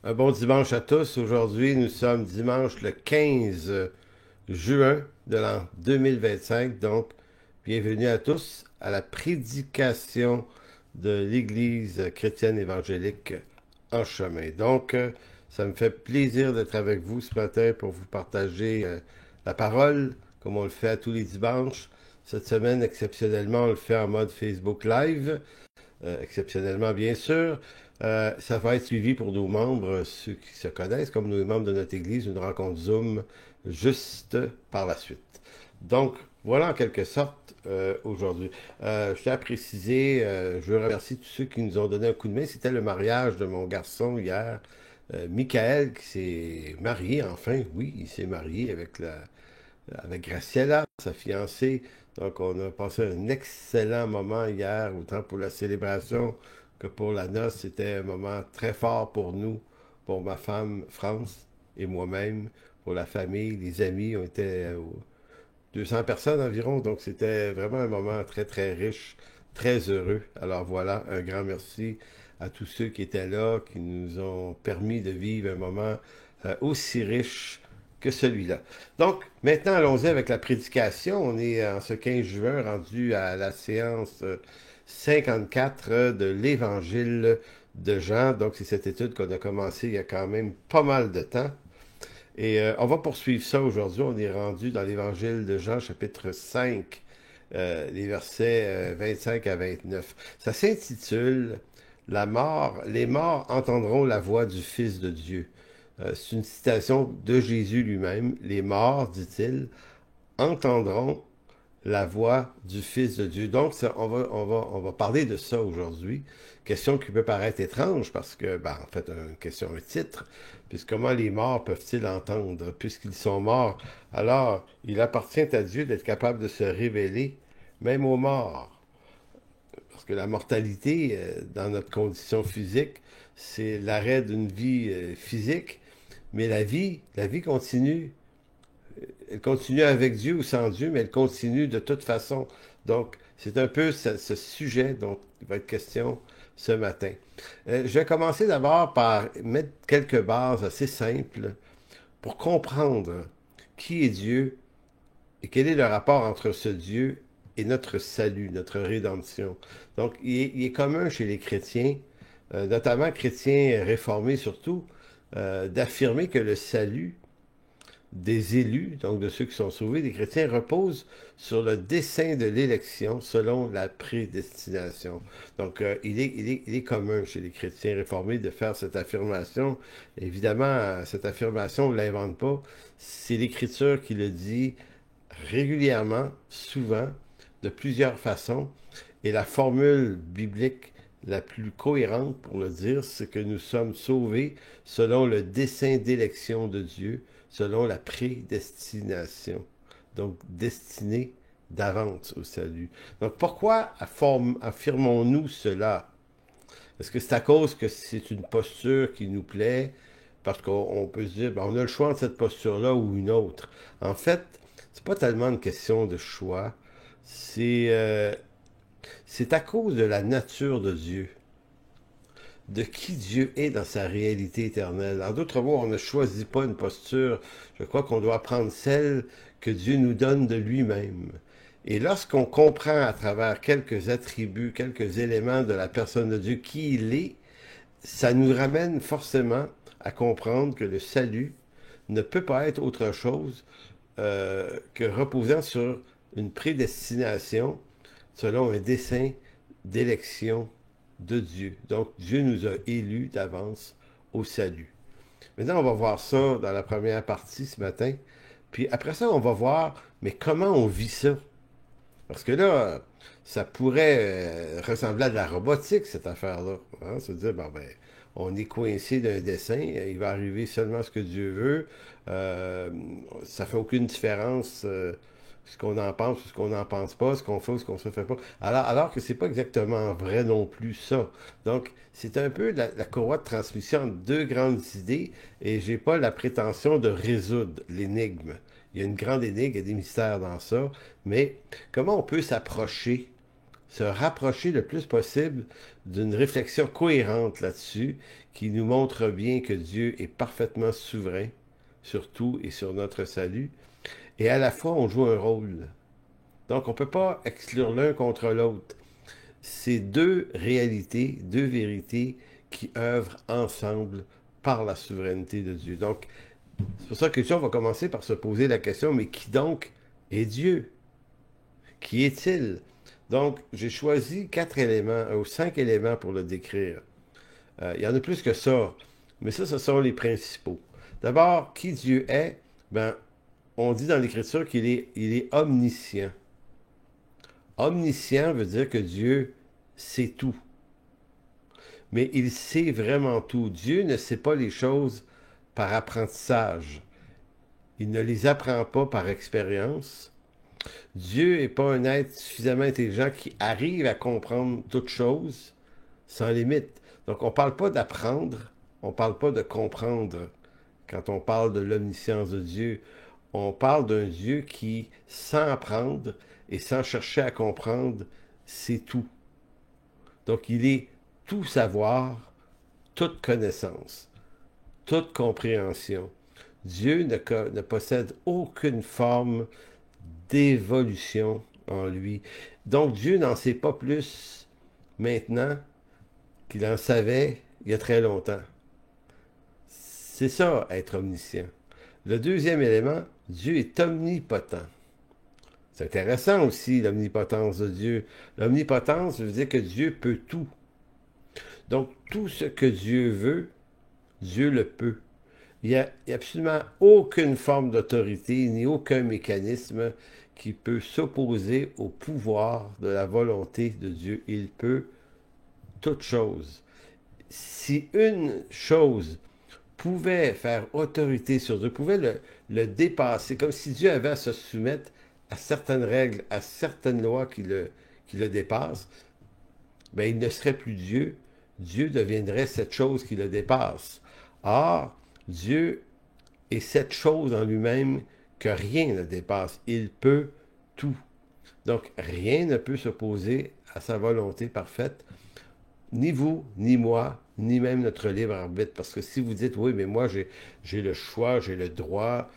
Un bon dimanche à tous. Aujourd'hui, nous sommes dimanche le 15 juin de l'an 2025. Donc, bienvenue à tous à la prédication de l'Église chrétienne évangélique en chemin. Donc, ça me fait plaisir d'être avec vous ce matin pour vous partager la parole, comme on le fait à tous les dimanches. Cette semaine, exceptionnellement, on le fait en mode Facebook Live. Exceptionnellement bien sûr. Ça va être suivi pour nos membres, ceux qui se connaissent, comme nos membres de notre Église, une rencontre Zoom juste par la suite. Donc, voilà en quelque sorte aujourd'hui. Je tiens à préciser, je veux remercier tous ceux qui nous ont donné un coup de main. C'était le mariage de mon garçon hier, Michael, qui s'est marié enfin. Oui, il s'est marié avec Graciela, sa fiancée. Donc, on a passé un excellent moment hier, autant pour la célébration que pour la noce. C'était un moment très fort pour nous, pour ma femme France et moi-même, pour la famille, les amis. On était 200 personnes environ, donc c'était vraiment un moment très, très riche, très heureux. Alors voilà, un grand merci à tous ceux qui étaient là, qui nous ont permis de vivre un moment aussi riche que celui-là. Donc, maintenant, allons-y avec la prédication. On est en ce 15 juin rendu à la séance 54 de l'Évangile de Jean. Donc, c'est cette étude qu'on a commencée il y a quand même pas mal de temps. Et on va poursuivre ça aujourd'hui. On est rendu dans l'Évangile de Jean, chapitre 5, les versets 25 à 29. Ça s'intitule La mort, les morts entendront la voix du Fils de Dieu. C'est une citation de Jésus lui-même. Les morts, dit-il, entendront la voix du Fils de Dieu. Donc, on va parler de ça aujourd'hui. Question qui peut paraître étrange parce que, ben, en fait, une question, un titre, puisque comment les morts peuvent-ils entendre? Puisqu'ils sont morts, alors il appartient à Dieu d'être capable de se révéler, même aux morts. Parce que la mortalité, dans notre condition physique, c'est l'arrêt d'une vie physique, mais la vie continue. Elle continue avec Dieu ou sans Dieu, mais elle continue de toute façon. Donc, c'est un peu ce sujet dont il va être question ce matin. Je vais commencer d'abord par mettre quelques bases assez simples pour comprendre qui est Dieu et quel est le rapport entre ce Dieu et notre salut, notre rédemption. Donc, il est commun chez les chrétiens, notamment chrétiens réformés surtout, d'affirmer que le salut des élus, donc de ceux qui sont sauvés, des chrétiens, repose sur le dessein de l'élection selon la prédestination. Donc, il est commun chez les chrétiens réformés de faire cette affirmation. Évidemment, cette affirmation, on ne l'invente pas. C'est l'Écriture qui le dit régulièrement, souvent, de plusieurs façons. Et la formule biblique la plus cohérente pour le dire, c'est que nous sommes sauvés selon le dessein d'élection de Dieu, selon la prédestination. Donc, destinés d'avance au salut. Donc, pourquoi affirmons-nous cela? Est-ce que c'est à cause que c'est une posture qui nous plaît? Parce qu'on peut se dire, ben, on a le choix entre cette posture-là ou une autre. En fait, c'est pas tellement une question de choix. C'est c'est à cause de la nature de Dieu, de qui Dieu est dans sa réalité éternelle. En d'autres mots, on ne choisit pas une posture. Je crois qu'on doit prendre celle que Dieu nous donne de lui-même. Et lorsqu'on comprend à travers quelques attributs, quelques éléments de la personne de Dieu qui il est, ça nous ramène forcément à comprendre que le salut ne peut pas être autre chose que reposant sur une prédestination selon un dessein d'élection de Dieu. Donc, Dieu nous a élus d'avance au salut. Maintenant, on va voir ça dans la première partie ce matin. Puis après ça, on va voir, mais comment on vit ça? Parce que là, ça pourrait ressembler à de la robotique, cette affaire-là. Hein? Se dire, bon, ben, on est coincé d'un dessin, il va arriver seulement ce que Dieu veut. Euh, Ça fait aucune différence ce qu'on en pense ou ce qu'on n'en pense pas, ce qu'on fait ou ce qu'on ne se fait pas. Alors que c'est pas exactement vrai non plus ça. Donc, c'est un peu la courroie de transmission entre deux grandes idées et j'ai pas la prétention de résoudre l'énigme. Il y a une grande énigme, il y a des mystères dans ça, mais comment on peut s'approcher se rapprocher le plus possible d'une réflexion cohérente là-dessus, qui nous montre bien que Dieu est parfaitement souverain sur tout et sur notre salut, et à la fois on joue un rôle. Donc on ne peut pas exclure l'un contre l'autre. C'est deux réalités, deux vérités qui œuvrent ensemble par la souveraineté de Dieu. Donc, c'est pour ça que on va commencer par se poser la question, mais qui donc est Dieu? Qui est-il? Donc, j'ai choisi 4 éléments, ou 5 éléments pour le décrire. Il y en a plus que ça, mais ça, ce sont les principaux. D'abord, qui Dieu est? Ben, on dit dans l'Écriture il est omniscient. Omniscient veut dire que Dieu sait tout. Mais il sait vraiment tout. Dieu ne sait pas les choses par apprentissage. Il ne les apprend pas par expérience. Dieu n'est pas un être suffisamment intelligent qui arrive à comprendre toutes choses sans limite. Donc, on ne parle pas d'apprendre, on ne parle pas de comprendre quand on parle de l'omniscience de Dieu. On parle d'un Dieu qui, sans apprendre et sans chercher à comprendre, sait tout. Donc, il est tout savoir, toute connaissance, toute compréhension. Dieu ne possède aucune forme d'évolution en lui. Donc Dieu n'en sait pas plus maintenant qu'il en savait il y a très longtemps. C'est ça, être omniscient. Le deuxième élément, Dieu est omnipotent. C'est intéressant aussi, l'omnipotence de Dieu. L'omnipotence veut dire que Dieu peut tout. Donc, tout ce que Dieu veut, Dieu le peut. Il n'y a absolument aucune forme d'autorité ni aucun mécanisme qui peut s'opposer au pouvoir de la volonté de Dieu. Il peut toute chose. Si une chose pouvait faire autorité sur Dieu, pouvait le dépasser, comme si Dieu avait à se soumettre à certaines règles, à certaines lois qui le dépassent, ben, il ne serait plus Dieu. Dieu deviendrait cette chose qui le dépasse. Or, Dieu est cette chose en lui-même que rien ne dépasse. Il peut tout. Donc, rien ne peut s'opposer à sa volonté parfaite, ni vous, ni moi, ni même notre libre arbitre. Parce que si vous dites, oui, mais moi, j'ai le choix, j'ai le droit,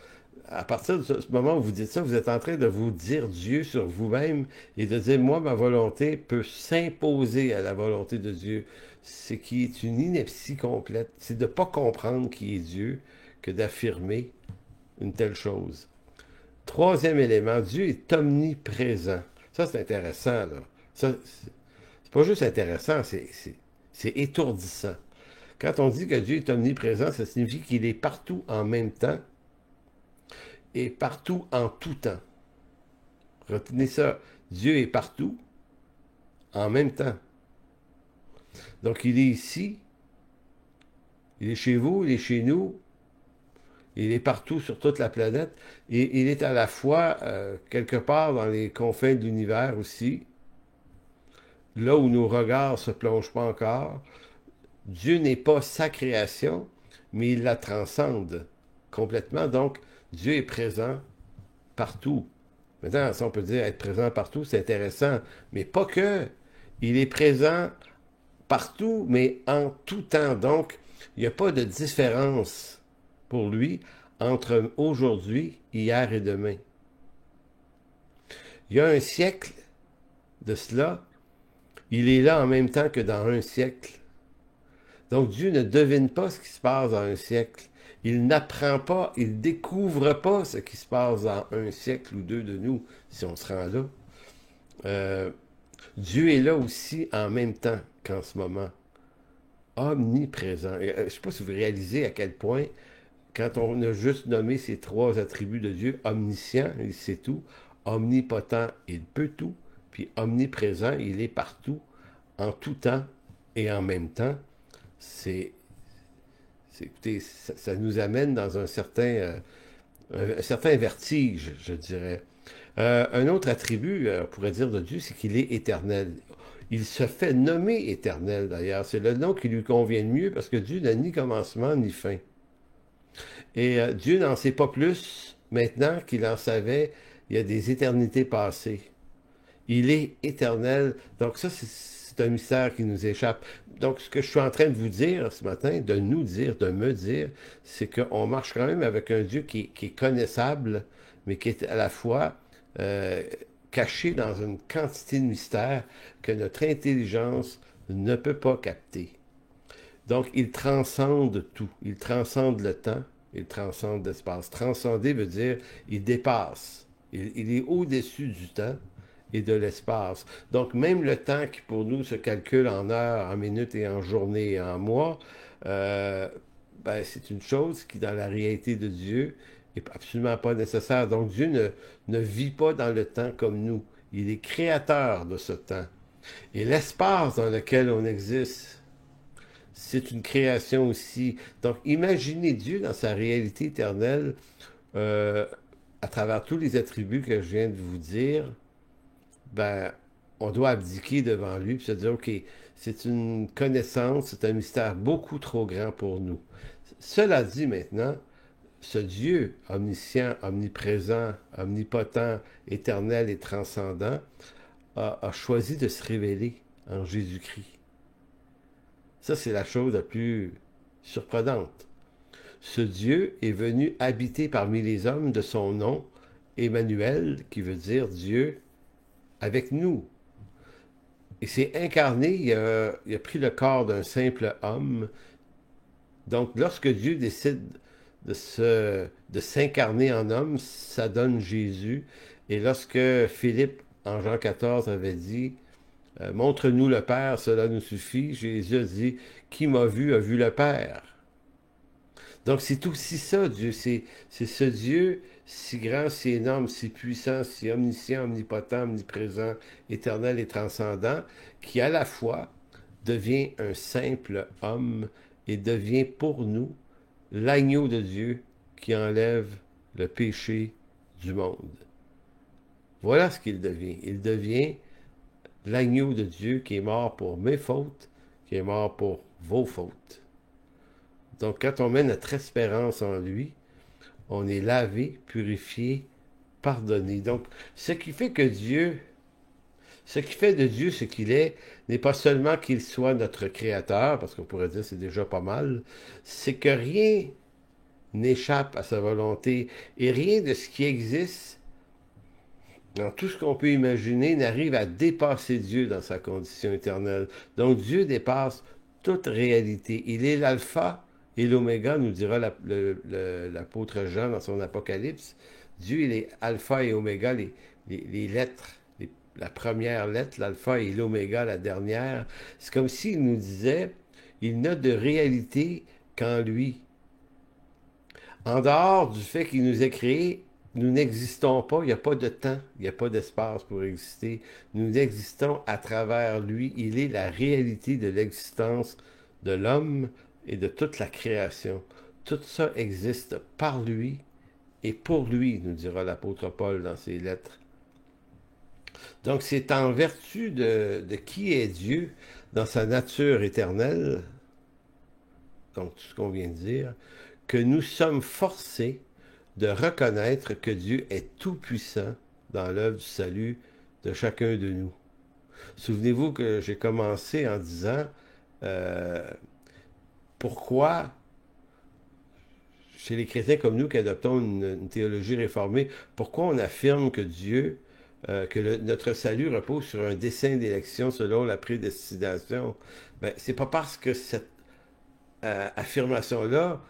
à partir de ce moment où vous dites ça, vous êtes en train de vous dire Dieu sur vous-même et de dire, moi, ma volonté peut s'imposer à la volonté de Dieu. Ce qui est une ineptie complète. C'est de ne pas comprendre qui est Dieu que d'affirmer une telle chose. Troisième élément, Dieu est omniprésent. Ça, c'est intéressant, là. Ça, c'est pas juste intéressant, c'est étourdissant. Quand on dit que Dieu est omniprésent, ça signifie qu'il est partout en même temps et partout en tout temps. Retenez ça. Dieu est partout en même temps. Donc, il est ici, il est chez vous, il est chez nous, il est partout sur toute la planète, et il est à la fois quelque part dans les confins de l'univers aussi, là où nos regards ne se plongent pas encore. Dieu n'est pas sa création, mais il la transcende complètement. Donc, Dieu est présent partout. Maintenant, si on peut dire être présent partout, c'est intéressant, mais pas que. Il est présent partout, mais en tout temps. Donc, il n'y a pas de différence pour lui entre aujourd'hui, hier et demain. Il y a un siècle de cela, il est là en même temps que dans un siècle. Donc Dieu ne devine pas ce qui se passe dans un siècle. Il n'apprend pas, il ne découvre pas ce qui se passe dans un siècle ou deux de nous, si on se rend là. Dieu est là aussi en même temps qu'en ce moment. Omniprésent. Je ne sais pas si vous réalisez à quel point, quand on a juste nommé ces 3 attributs de Dieu, omniscient, il sait tout, omnipotent, il peut tout, puis omniprésent, il est partout, en tout temps et en même temps. Écoutez, ça nous amène dans un certain vertige, je dirais. Un autre attribut, on pourrait dire de Dieu, c'est qu'il est éternel. Il se fait nommer éternel, d'ailleurs. C'est le nom qui lui convient le mieux parce que Dieu n'a ni commencement ni fin. Et Dieu n'en sait pas plus maintenant qu'il en savait il y a des éternités passées. Il est éternel. Donc ça, c'est un mystère qui nous échappe. Donc ce que je suis en train de vous dire ce matin, de nous dire, de me dire, c'est qu'on marche quand même avec un Dieu qui est connaissable, mais qui est à la fois euh, caché dans une quantité de mystères que notre intelligence ne peut pas capter. Donc, il transcende tout. Il transcende le temps, il transcende l'espace. Transcender veut dire il dépasse. Il est au-dessus du temps et de l'espace. Donc, même le temps qui pour nous se calcule en heures, en minutes et en journées et en mois, euh, ben, c'est une chose qui, dans la réalité de Dieu, n'est absolument pas nécessaire. Donc, Dieu ne vit pas dans le temps comme nous. Il est créateur de ce temps. Et l'espace dans lequel on existe, c'est une création aussi. Donc, imaginez Dieu dans sa réalité éternelle, euh, à travers tous les attributs que je viens de vous dire, ben, on doit abdiquer devant lui et se dire, OK, c'est une connaissance, c'est un mystère beaucoup trop grand pour nous. Cela dit maintenant, ce Dieu omniscient, omniprésent, omnipotent, éternel et transcendant a choisi de se révéler en Jésus-Christ. Ça, c'est la chose la plus surprenante. Ce Dieu est venu habiter parmi les hommes de son nom, Emmanuel, qui veut dire Dieu avec nous. Et s'est incarné, il a pris le corps d'un simple homme. Donc, lorsque Dieu décide de s'incarner en homme, ça donne Jésus. Et lorsque Philippe, en Jean 14, avait dit, montre-nous le Père, cela nous suffit, Jésus a dit, qui m'a vu a vu le Père. Donc c'est aussi ça, Dieu. C'est ce Dieu si grand, si énorme, si puissant, si omniscient, omnipotent, omniprésent, éternel et transcendant, qui à la fois devient un simple homme et devient pour nous l'agneau de Dieu qui enlève le péché du monde. Voilà ce qu'il devient. Il devient l'agneau de Dieu qui est mort pour mes fautes, qui est mort pour vos fautes. Donc quand on met notre espérance en lui, on est lavé, purifié, pardonné. Donc ce qui fait que Dieu, ce qui fait de Dieu ce qu'il est, n'est pas seulement qu'il soit notre créateur, parce qu'on pourrait dire c'est déjà pas mal, c'est que rien n'échappe à sa volonté et rien de ce qui existe dans tout ce qu'on peut imaginer, n'arrive à dépasser Dieu dans sa condition éternelle. Donc Dieu dépasse toute réalité. Il est l'alpha et l'oméga, nous dira l'apôtre Jean dans son Apocalypse. Dieu, il est alpha et oméga, les lettres. La première lettre, l'alpha et l'oméga, la dernière. C'est comme s'il nous disait, il n'a de réalité qu'en lui. En dehors du fait qu'il nous a créés, nous n'existons pas, il n'y a pas de temps, il n'y a pas d'espace pour exister. Nous existons à travers lui. Il est la réalité de l'existence de l'homme et de toute la création. Tout ça existe par lui et pour lui, nous dira l'apôtre Paul dans ses lettres. Donc c'est en vertu de qui est Dieu dans sa nature éternelle, donc tout ce qu'on vient de dire, que nous sommes forcés de reconnaître que Dieu est tout-puissant dans l'œuvre du salut de chacun de nous. Souvenez-vous que j'ai commencé en disant euh, pourquoi, chez les chrétiens comme nous qui adoptons une théologie réformée, pourquoi on affirme que Dieu, notre salut repose sur un dessein d'élection selon la prédestination. Ben, c'est pas parce que cette affirmation-là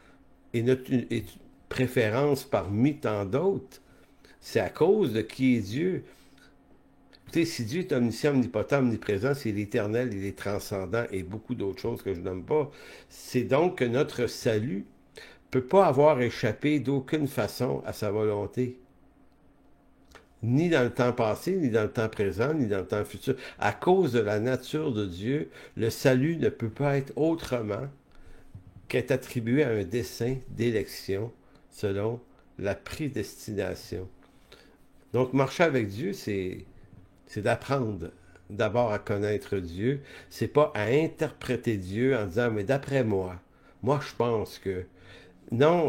est préférence parmi tant d'autres, c'est à cause de qui est Dieu. Écoutez, si Dieu est omniscient, omnipotent, omniprésent, c'est l'éternel, il est transcendant et beaucoup d'autres choses que je nomme pas. C'est donc que notre salut peut pas avoir échappé d'aucune façon à sa volonté. Ni dans le temps passé, ni dans le temps présent, ni dans le temps futur. À cause de la nature de Dieu, le salut ne peut pas être autrement qu'être attribué à un dessein d'élection selon la prédestination. Donc, marcher avec Dieu, c'est d'apprendre d'abord à connaître Dieu. C'est pas à interpréter Dieu en disant, mais d'après moi, moi je pense que. Non,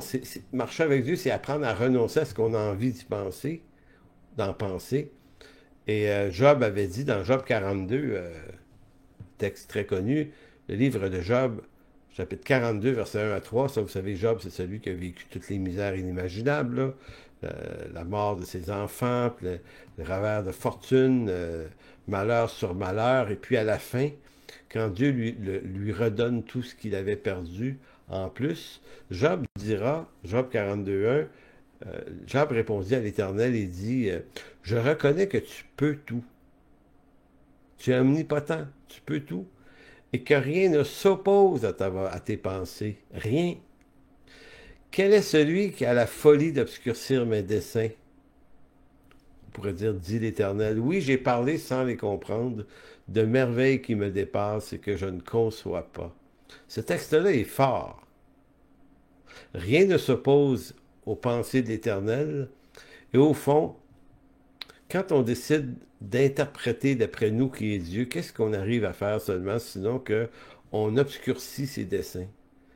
marcher avec Dieu, c'est apprendre à renoncer à ce qu'on a envie d'y penser, d'en penser, Et Job avait dit dans Job 42, texte très connu, le livre de Job, chapitre 42, verset 1 à 3, ça vous savez, Job, c'est celui qui a vécu toutes les misères inimaginables, là, la mort de ses enfants, puis le revers de fortune, malheur sur malheur, et puis à la fin, quand Dieu lui redonne tout ce qu'il avait perdu en plus, Job dira, Job 42.1, Job répondit à l'Éternel et dit, je reconnais que tu peux tout, tu es omnipotent, tu peux tout, et que rien ne s'oppose à tes pensées, rien. Quel est celui qui a la folie d'obscurcir mes desseins? On pourrait dire, dit l'Éternel, oui, j'ai parlé sans les comprendre, de merveilles qui me dépassent et que je ne conçois pas. Ce texte-là est fort. Rien ne s'oppose aux pensées de l'Éternel. Et au fond, quand on décide d'interpréter d'après nous qui est Dieu, qu'est-ce qu'on arrive à faire seulement, sinon qu'on obscurcit ses desseins.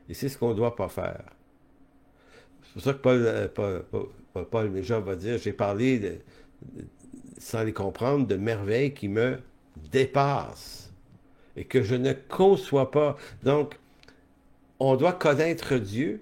Et c'est ce qu'on ne doit pas faire. C'est pour ça que Paul mais Jean va dire, j'ai parlé, sans les comprendre, de merveilles qui me dépassent et que je ne conçois pas. Donc, on doit connaître Dieu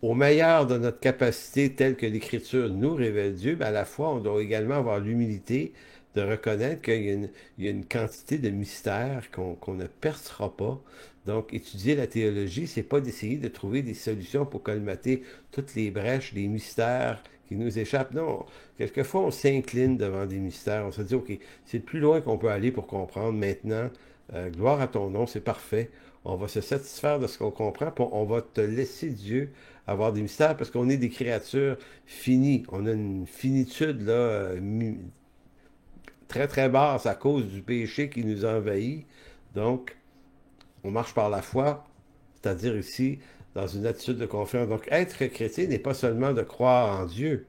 au meilleur de notre capacité telle que l'Écriture nous révèle Dieu, mais à la fois, on doit également avoir l'humilité de reconnaître qu'il y a une quantité de mystères qu'on ne percera pas. Donc, étudier la théologie, c'est pas d'essayer de trouver des solutions pour colmater toutes les brèches, les mystères qui nous échappent. Non, quelquefois, on s'incline devant des mystères. On se dit, OK, c'est le plus loin qu'on peut aller pour comprendre maintenant. Gloire à ton nom, c'est parfait. On va se satisfaire de ce qu'on comprend, puis on va te laisser Dieu avoir des mystères, parce qu'on est des créatures finies. On a une finitude là, très très basse à cause du péché qui nous envahit. Donc, on marche par la foi, c'est-à-dire ici, dans une attitude de confiance. Donc, être chrétien n'est pas seulement de croire en Dieu.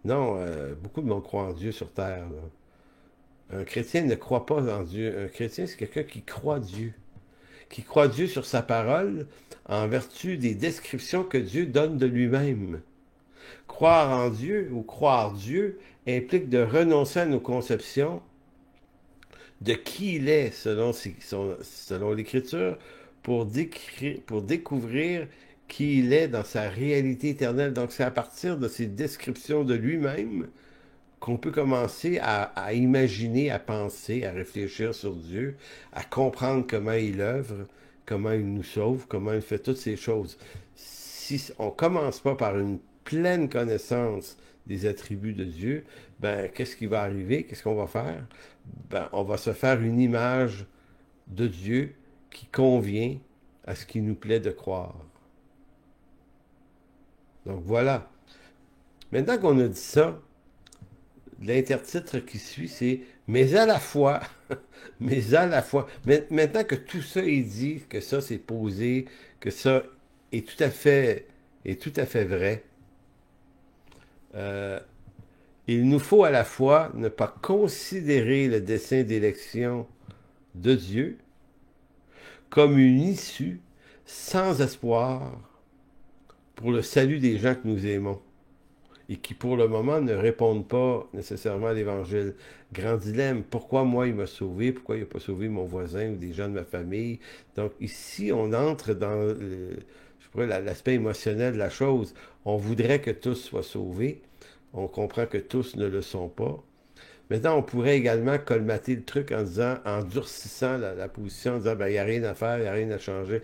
Non, beaucoup de monde croit en Dieu sur terre, là. Un chrétien ne croit pas en Dieu. Un chrétien, c'est quelqu'un qui croit Dieu. Qui croit Dieu sur sa parole en vertu des descriptions que Dieu donne de lui-même. Croire en Dieu ou croire Dieu implique de renoncer à nos conceptions de qui il est selon l'Écriture pour découvrir qui il est dans sa réalité éternelle. Donc c'est à partir de ces descriptions de lui-même qu'on peut commencer à imaginer, à penser, à réfléchir sur Dieu, à comprendre comment il œuvre, comment il nous sauve, comment il fait toutes ces choses. Si on ne commence pas par une pleine connaissance des attributs de Dieu, ben qu'est-ce qui va arriver? Qu'est-ce qu'on va faire? Ben, on va se faire une image de Dieu qui convient à ce qu'il nous plaît de croire. Donc voilà. Maintenant qu'on a dit ça, l'intertitre qui suit, c'est mais à la fois, mais à la fois. Maintenant que tout ça est dit, que ça c'est posé, que ça est tout à fait vrai, euh, il nous faut à la fois ne pas considérer le dessein d'élection de Dieu comme une issue sans espoir pour le salut des gens que nous aimons et qui, pour le moment, ne répondent pas nécessairement à l'Évangile. Grand dilemme, pourquoi moi il m'a sauvé, pourquoi il n'a pas sauvé mon voisin ou des gens de ma famille? Donc ici, on entre dans l'aspect émotionnel de la chose. On voudrait que tous soient sauvés. On comprend que tous ne le sont pas. Maintenant, on pourrait également colmater le truc en disant, en durcissant la position, en disant, ben, il n'y a rien à faire, il n'y a rien à changer.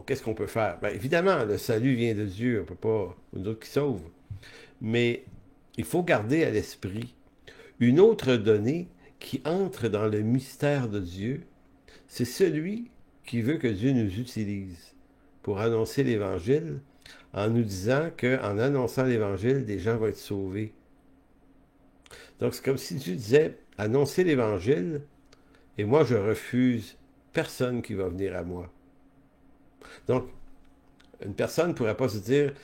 Qu'est-ce qu'on peut faire? Ben, évidemment, le salut vient de Dieu, on ne peut pas, nous autres qui sauvent. Mais il faut garder à l'esprit une autre donnée qui entre dans le mystère de Dieu, c'est celui qui veut que Dieu nous utilise pour annoncer l'Évangile en nous disant qu'en annonçant l'Évangile, des gens vont être sauvés. Donc c'est comme si Dieu disait, annoncez l'Évangile et moi je refuse personne qui va venir à moi. Donc, une personne ne pourrait pas se dire,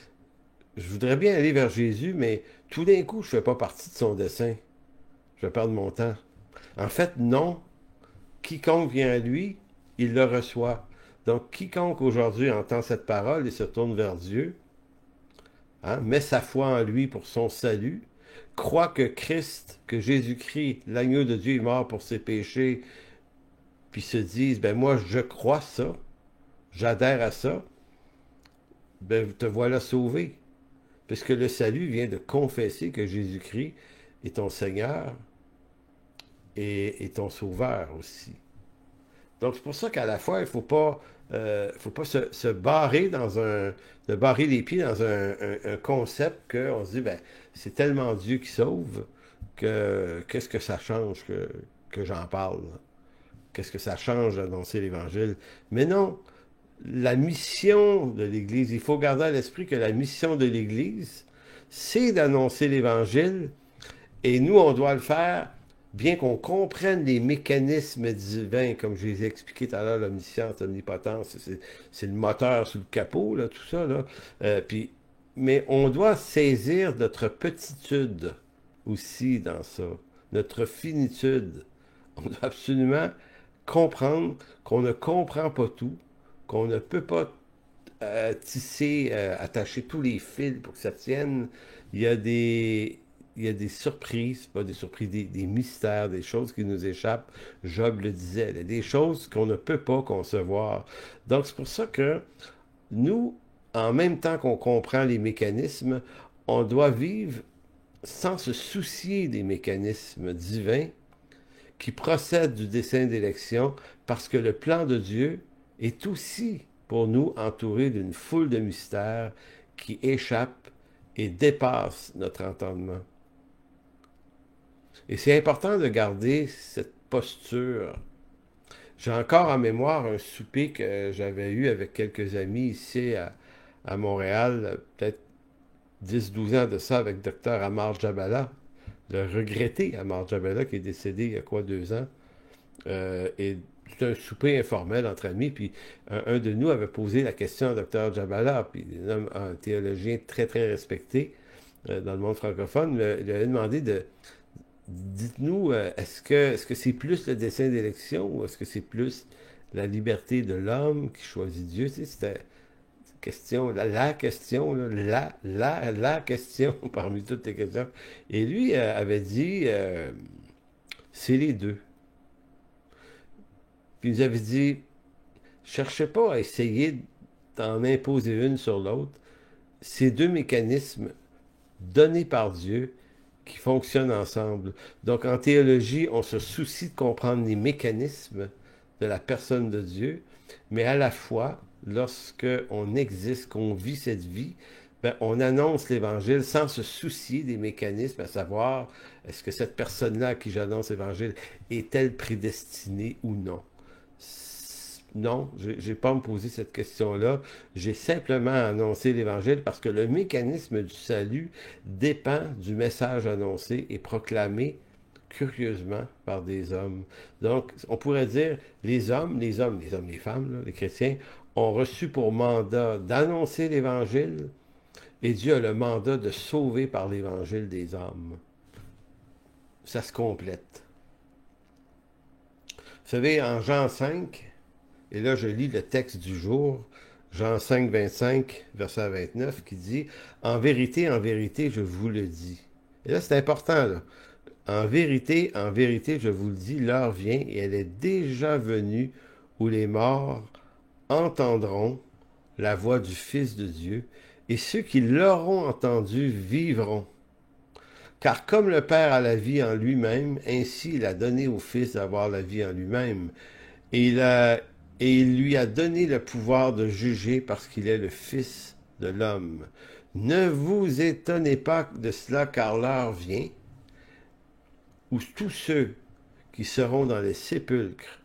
je voudrais bien aller vers Jésus, mais tout d'un coup, je ne fais pas partie de son dessein. Je vais perdre mon temps. En fait, non. Quiconque vient à lui, il le reçoit. Donc, quiconque aujourd'hui entend cette parole et se tourne vers Dieu, hein, met sa foi en lui pour son salut, croient que Christ, que Jésus-Christ, l'agneau de Dieu est mort pour ses péchés, puis se disent, ben moi je crois ça, j'adhère à ça, ben te voilà sauvé. Parce que le salut vient de confesser que Jésus-Christ est ton Seigneur et ton Sauveur aussi. Donc c'est pour ça qu'à la fois, il faut pas se barrer de barrer les pieds dans un concept qu'on se dit, ben, c'est tellement Dieu qui sauve que qu'est-ce que ça change que j'en parle? Qu'est-ce que ça change d'annoncer l'Évangile? Mais non, la mission de l'Église, il faut garder à l'esprit que la mission de l'Église, c'est d'annoncer l'Évangile et nous, on doit le faire bien qu'on comprenne les mécanismes divins, comme je les ai expliqués tout à l'heure, l'omniscience, l'omnipotence, c'est le moteur sous le capot, là, tout ça. Là. Mais on doit saisir notre petitude aussi dans ça, notre finitude. On doit absolument comprendre qu'on ne comprend pas tout, qu'on ne peut pas tisser, attacher tous les fils pour que ça tienne. Il y a des, il y a des surprises, pas des surprises, des mystères, des choses qui nous échappent. Job le disait, il y a des choses qu'on ne peut pas concevoir. Donc c'est pour ça que nous, en même temps qu'on comprend les mécanismes, on doit vivre sans se soucier des mécanismes divins qui procèdent du dessein d'élection, parce que le plan de Dieu est aussi pour nous entouré d'une foule de mystères qui échappent et dépassent notre entendement. Et c'est important de garder cette posture. J'ai encore en mémoire un souper que j'avais eu avec quelques amis ici à Montréal, peut-être 10-12 ans de ça, avec Dr Amar Jabala, le regretté Amar Jabala, qui est décédé il y a quoi, 2 ans. Et c'est un souper informel entre amis, puis un de nous avait posé la question à Dr Jabala, puis un théologien très, très respecté dans le monde francophone, il avait demandé de dites-nous, est-ce que c'est plus le dessein d'élection ou est-ce que c'est plus la liberté de l'homme qui choisit Dieu? Tu sais, c'était question, la question, là, la question parmi toutes les questions. Et lui avait dit, c'est les deux. Puis il nous avait dit, cherchez pas à essayer d'en imposer une sur l'autre. Ces deux mécanismes donnés par Dieu qui fonctionnent ensemble. Donc en théologie, on se soucie de comprendre les mécanismes de la personne de Dieu, mais à la fois, lorsque on existe, qu'on vit cette vie, ben, on annonce l'Évangile sans se soucier des mécanismes, à savoir, est-ce que cette personne-là à qui j'annonce l'Évangile est-elle prédestinée ou non? Non, je n'ai pas à me poser cette question-là. J'ai simplement annoncé l'Évangile parce que le mécanisme du salut dépend du message annoncé et proclamé curieusement par des hommes. Donc, on pourrait dire, les femmes, là, les chrétiens, ont reçu pour mandat d'annoncer l'Évangile et Dieu a le mandat de sauver par l'Évangile des hommes. Ça se complète. Vous savez, en Jean 5, et là je lis le texte du jour, Jean 5, 25, verset 29, qui dit « En vérité, je vous le dis. » Et là, c'est important, là. En vérité, je vous le dis, l'heure vient et elle est déjà venue où les morts entendront la voix du Fils de Dieu et ceux qui l'auront entendu vivront. Car comme le Père a la vie en lui-même, ainsi il a donné au Fils d'avoir la vie en lui-même. Et il lui a donné le pouvoir de juger parce qu'il est le Fils de l'homme. Ne vous étonnez pas de cela, car l'heure vient où tous ceux qui seront dans les sépulcres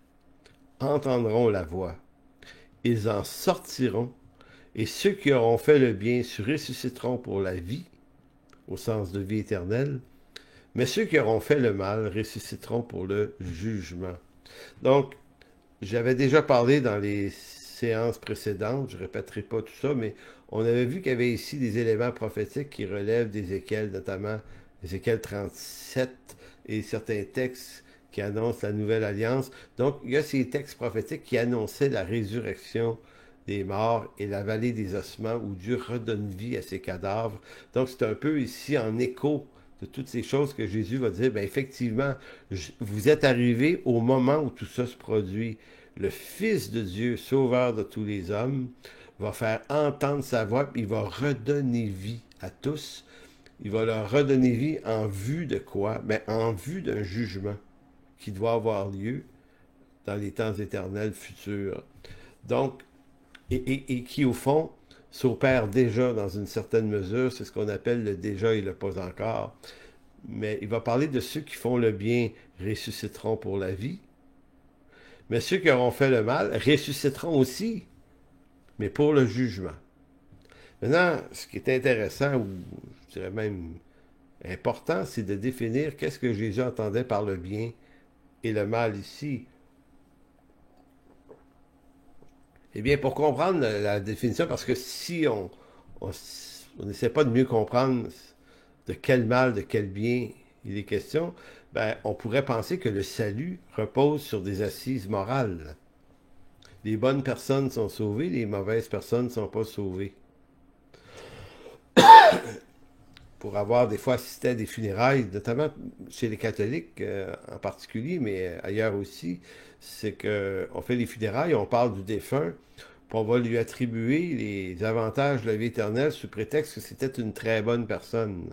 entendront la voix. Ils en sortiront, et ceux qui auront fait le bien se ressusciteront pour la vie, au sens de vie éternelle, mais ceux qui auront fait le mal ressusciteront pour le jugement. Donc, j'avais déjà parlé dans les séances précédentes, je ne répéterai pas tout ça, mais on avait vu qu'il y avait ici des éléments prophétiques qui relèvent d'Ézéchiel, notamment Ézéchiel 37 et certains textes qui annoncent la nouvelle alliance. Donc, il y a ces textes prophétiques qui annonçaient la résurrection des morts et la vallée des ossements où Dieu redonne vie à ses cadavres. Donc, c'est un peu ici en écho de toutes ces choses que Jésus va dire, ben effectivement, vous êtes arrivés au moment où tout ça se produit. Le Fils de Dieu, sauveur de tous les hommes, va faire entendre sa voix, puis il va redonner vie à tous. Il va leur redonner vie en vue de quoi? Ben, en vue d'un jugement qui doit avoir lieu dans les temps éternels futurs. Donc, et qui, au fond, s'opère déjà dans une certaine mesure. C'est ce qu'on appelle le déjà et le pas encore. Mais il va parler de ceux qui font le bien ressusciteront pour la vie. Mais ceux qui auront fait le mal ressusciteront aussi, mais pour le jugement. Maintenant, ce qui est intéressant, ou je dirais même important, c'est de définir qu'est-ce que Jésus entendait par le bien et le mal ici. Eh bien, pour comprendre la définition, parce que si on n'essaie pas de mieux comprendre de quel mal, de quel bien il est question, ben, on pourrait penser que le salut repose sur des assises morales. Les bonnes personnes sont sauvées, les mauvaises personnes ne sont pas sauvées. Pour avoir des fois assisté à des funérailles, notamment chez les catholiques en particulier, mais ailleurs aussi, c'est qu'on fait les funérailles, on parle du défunt, puis on va lui attribuer les avantages de la vie éternelle sous prétexte que c'était une très bonne personne.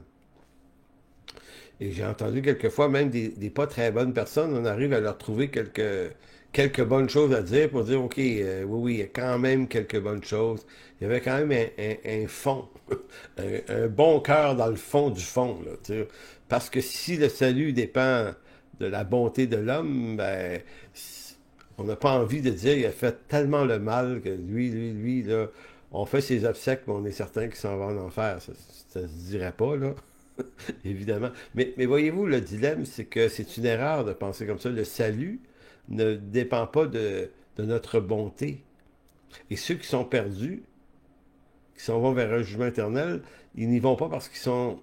Et j'ai entendu quelquefois, même des pas très bonnes personnes, on arrive à leur trouver quelques bonnes choses à dire pour dire, OK, oui, oui, il y a quand même quelques bonnes choses. Il y avait quand même un fond, un bon cœur dans le fond du fond. Là, tu sais. Parce que si le salut dépend de la bonté de l'homme, ben, on n'a pas envie de dire il a fait tellement le mal que lui, là, on fait ses obsèques, mais on est certain qu'il s'en va en enfer. Ça se dirait pas, là. Évidemment. Mais voyez-vous, le dilemme, c'est que c'est une erreur de penser comme ça. Le salut ne dépend pas de notre bonté. Et ceux qui sont perdus, qui s'en vont vers un jugement éternel, ils n'y vont pas parce qu'ils sont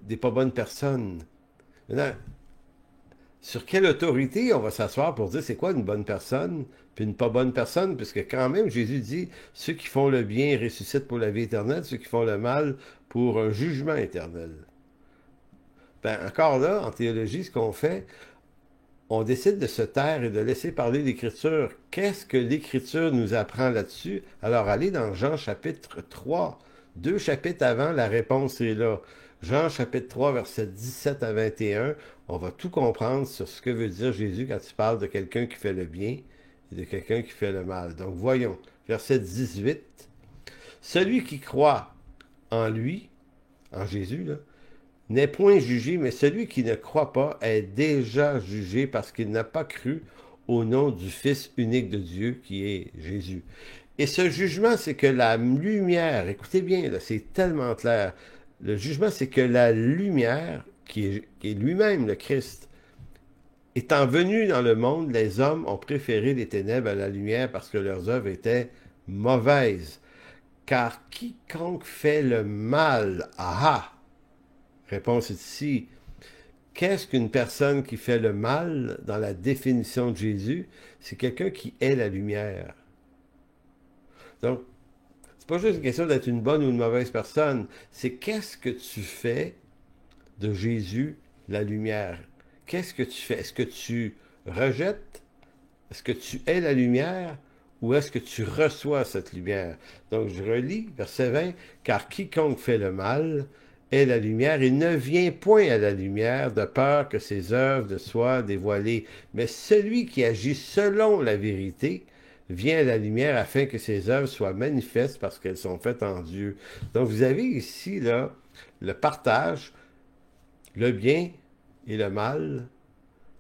des pas bonnes personnes. Maintenant, sur quelle autorité on va s'asseoir pour dire c'est quoi une bonne personne, puis une pas bonne personne, puisque quand même Jésus dit ceux qui font le bien ressuscitent pour la vie éternelle, ceux qui font le mal pour un jugement éternel. Ben, encore là, en théologie, ce qu'on fait, on décide de se taire et de laisser parler l'Écriture. Qu'est-ce que l'Écriture nous apprend là-dessus? Alors, allez dans Jean chapitre 3. 2 chapitres avant, la réponse est là. Jean chapitre 3, versets 17 à 21. On va tout comprendre sur ce que veut dire Jésus quand il parle de quelqu'un qui fait le bien et de quelqu'un qui fait le mal. Donc, voyons. Verset 18. Celui qui croit en lui, en Jésus, là, n'est point jugé, mais celui qui ne croit pas est déjà jugé parce qu'il n'a pas cru au nom du Fils unique de Dieu qui est Jésus. Et ce jugement, c'est que la lumière, écoutez bien, là, c'est tellement clair, le jugement, c'est que la lumière, qui est lui-même le Christ, étant venu dans le monde, les hommes ont préféré les ténèbres à la lumière parce que leurs œuvres étaient mauvaises. Car quiconque fait le mal, ah, réponse ici. Qu'est-ce qu'une personne qui fait le mal dans la définition de Jésus? C'est quelqu'un qui est la lumière. Donc, c'est pas juste une question d'être une bonne ou une mauvaise personne. C'est qu'est-ce que tu fais de Jésus, la lumière? Qu'est-ce que tu fais? Est-ce que tu rejettes? Est-ce que tu es la lumière? Ou est-ce que tu reçois cette lumière? Donc, je relis verset 20. Car quiconque fait le mal est la lumière, il ne vient point à la lumière de peur que ses œuvres ne soient dévoilées. Mais celui qui agit selon la vérité vient à la lumière afin que ses œuvres soient manifestes parce qu'elles sont faites en Dieu. Donc vous avez ici là, le partage, le bien et le mal